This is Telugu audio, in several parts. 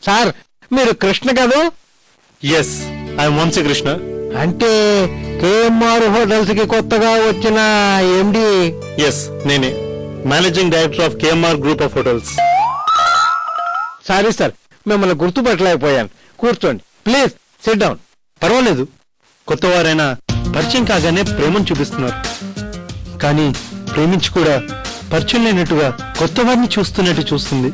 సార్ మీరు కృష్ణ కదూ? Yes, I'm Vamshi Krishna. అంటే కేఎంఆర్ హోటల్స్ కి కొత్తగా వచ్చిన ఎండి? ఎస్, నేనే managing director of KMR group of hotels. Sorry sir, మిమ్మల్ని గుర్తుపట్టలేకపోయాను. కూర్చోండి ప్లీజ్, సిట్ డౌన్. పర్వాలేదు, కొత్త వారైనా పరిచయం కాగానే ప్రేమను చూపిస్తున్నారు. కానీ ప్రేమించి కూడా పరిచయం లేనట్టుగా కొత్త వారిని చూస్తున్నట్టు చూస్తుంది.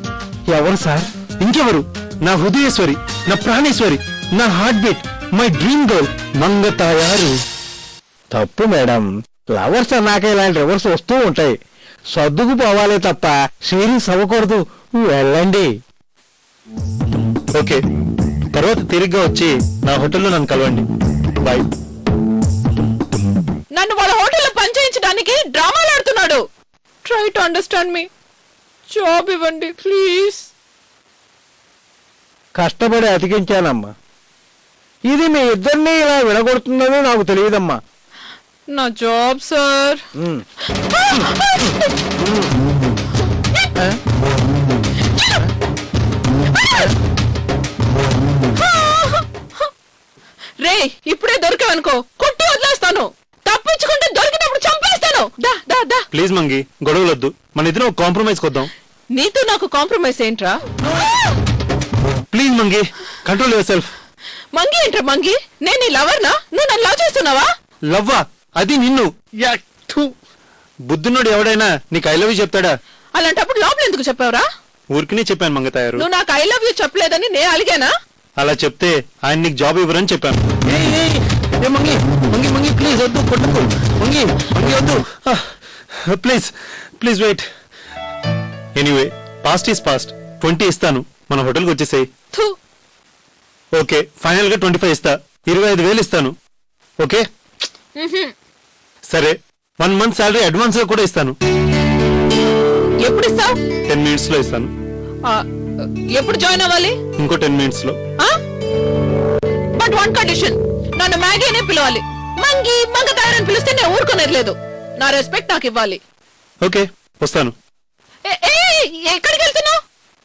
ఎవరు సార్? ఇంకెవరు, నా హృదయేశ్వరి, నా ప్రాణేశ్వరి, నా heart beat, my dream girl Mangathayaru. తప్పు మేడం, లవర్స్ అన్నాక ఇలాంటి రివర్స్ వస్తూ ఉంటాయి. సర్దుకు పోవాలే తప్ప సీరియస్ అవ్వకూడదు. వెళ్ళండి. ఓకే, తర్వాత తిరిగ్గా వచ్చి నా హోటల్లో నన్ను కలవండి. బాయ్. నన్ను వాళ్ళ హోటల్లో పనిచేయించడానికి డ్రామాలు ఆడుతున్నాడు. Try to understand me. Job ఇవ్వండి ప్లీజ్. కష్టపడి అతికించానమ్మా. ఇది మీ ఇద్దరిని ఇలా విడగొడుతుందని నాకు తెలియదమ్మా. నా జాబ్ సార్. రే, ఇప్పుడే దొరికావనుకో కొట్టి వదిలేస్తాను. తప్పించుకుంటే దొరికినప్పుడు చంపేస్తాను. దా దా దా. ప్లీజ్ మంగి, గొడవలొద్దు. మన ఇద్దరం కాంప్రమైజ్ కొద్దాం. నీతో నాకు కాంప్రమైజ్ ఏంట్రా? Please Mangi, control yourself. Mangi ఏంట్రా మంగి? నేను నీ లవర్నా? నువ్వు నన్ను లవ్ చేస్తున్నావా? లవ్వా? అది నిన్ను. బుద్ధున్నోడు ఎవడైనా నీకు ఐ లవ్ యూ చెప్తాడా? అలాంటప్పుడు లోపల ఎందుకు చెప్పావురా? ఊరికినే చెప్పాను మంగతాయారు. నువ్వు నాకు ఐ లవ్ యూ చెప్పలేదని నేను అలిగానా? అలా చెప్తే ఆయన నీకు జాబ్ ఇవ్వరని చెప్పాను. మంగి మంగి మంగి ప్లీజ్ వద్దు, కొట్టుకు. మంగి మంగి వద్దు please please wait. Anyway, past is past. 20 ఇస్తాను, మన హోటల్కి వచ్చేసాయి. ఓకే, ఫైనల్ గా 25 ఇస్తా. 25,000 ఇస్తాను. ఓకే సరే, 1 month శాలరీ అడ్వాన్స్ గా కూడా ఇస్తాను. ఎప్పుడు ఇస్తావు? 10 minutes లో ఇస్తాను. ఎప్పుడు జాయిన్ అవ్వాలి? ఇంకో 10 minutes లో. బట్ వన్ కండిషన్, నన్ను మ్యాగీ అనే పిలవాలి. మంగి మంగతాయరని పిలిస్తే నేను ఊరుకునేది లేదు. నా రెస్పెక్ట్ నాకు ఇవ్వాలి. ఓకే, వస్తాను. ఎక్కడికి వెళ్తున్నావు?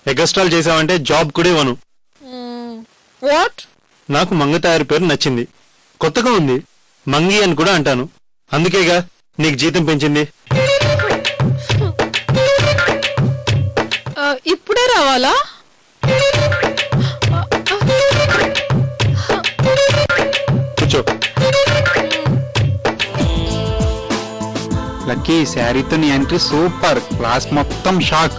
ఎగస్ట్రాల్ చేసావంటే జాబ్ కూడా ఇవ్వను. వాట్? నాకు మంగతాయారు పేరు నచ్చింది, కొత్తగా ఉంది. మంగి అని కూడా అంటాను. అందుకేగా నీకు జీతం పెంచింది. ఇప్పుడే రావాలా? కూర్చో. లక్కీ, శారీతో నీ ఎంట్రీ సూపర్. క్లాస్ మొత్తం షాక్.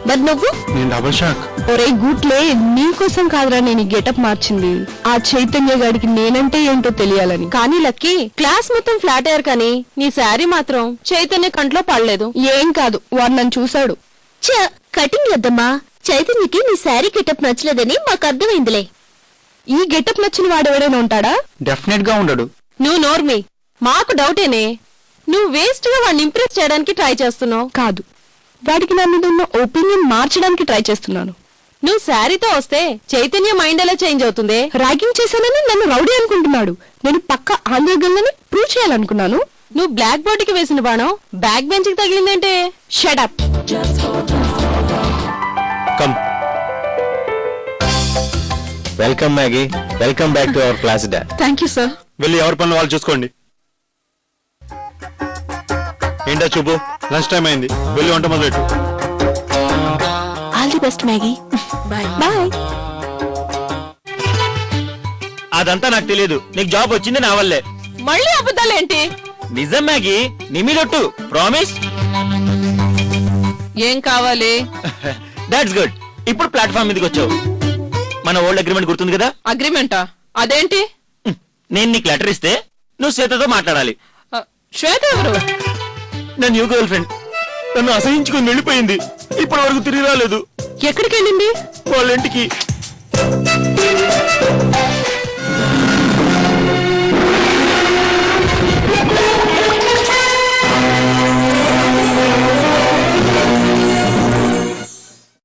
మరి నువ్వు? నేను డబుల్ షాక్. ఒరే గుట్లే, నీకోసం కాదురా నేను గెటప్ మార్చింది. ఆ చైతన్య గాడికి నేనంటే ఏంటో తెలియాలని. కానీ లక్కీ, క్లాస్ మొత్తం ఫ్లాట్ అయ్యారు కానీ నీ శారీ మాత్రం చైతన్య కంట్లో పడలేదు. ఏం కాదు, వాడు నన్ను చూశాడు. కటింగ్ వద్దమ్మా, చైతన్యకి నీ శారీ గెటప్ నచ్చలేదని మాకు అర్థమైందిలే. ఈ గెటప్ నచ్చిన వాడెవడైనా ఉంటాడా? డెఫినెట్ గా ఉండడు. నువ్వు నోర్మి, మాకు డౌటేనే. నువ్వు వేస్ట్ గా వాడిని ఇంప్రెస్ చేయడానికి ట్రై చేస్తున్నావు. కాదు, వాడికి నా మీద ఉన్న ఒపీనియన్ మార్చడానికి ట్రై చేస్తున్నాను. నువ్వు శారీతో వస్తే చైతన్య మైండ్ ఎలా చేంజ్ అవుతుంది? ర్యాగింగ్ చేశానని నన్ను రౌడీ అనుకుంటున్నాడు. నేను పక్క ఆందోళనని ప్రూవ్ చేయాలనుకున్నాను. నువ్వు బ్లాక్ బోర్డ్ కి వేసిన బాణం బ్యాక్ బెంచ్ కి తగిలిందంటే shut up. Come. Welcome Maggie, welcome back to our class. Thank you sir. వెళ్ళి ఎవరి పనులు వాళ్ళు చూసుకోండి. ఏంటా చూపు, లంచ్ టైం అయింది. వెళ్ళి వంట మొదలెట్టు. All the best Maggie. Bye bye. అదంతా నాకు తెలియదు. నీకు జాబ్ వచ్చింది నా వల్లే. మళ్ళీ అబద్ధాలేంటి? నిజం మ్యాగీ, నిమిలొట్టు. ప్రామిస్. ఏం కావాలి? That's good. ఇప్పుడు ప్లాట్ఫామ్ మీదకి వచ్చావు. మన ఓల్డ్ అగ్రిమెంట్ గుర్తుంది కదా? అగ్రిమెంటా? అదేంటి? నేను నీకు లెటర్ ఇస్తే నువ్వు శ్వేతతో మాట్లాడాలి. శ్వేత ఎవరు? నా న్యూ గర్ల్ ఫ్రెండ్. నన్ను అసహించుకుని వెళ్ళిపోయింది. ఇప్పటి వరకు తిరిగి రాలేదు. ఎక్కడికి వెళ్ళింది? వాళ్ళ ఇంటికి.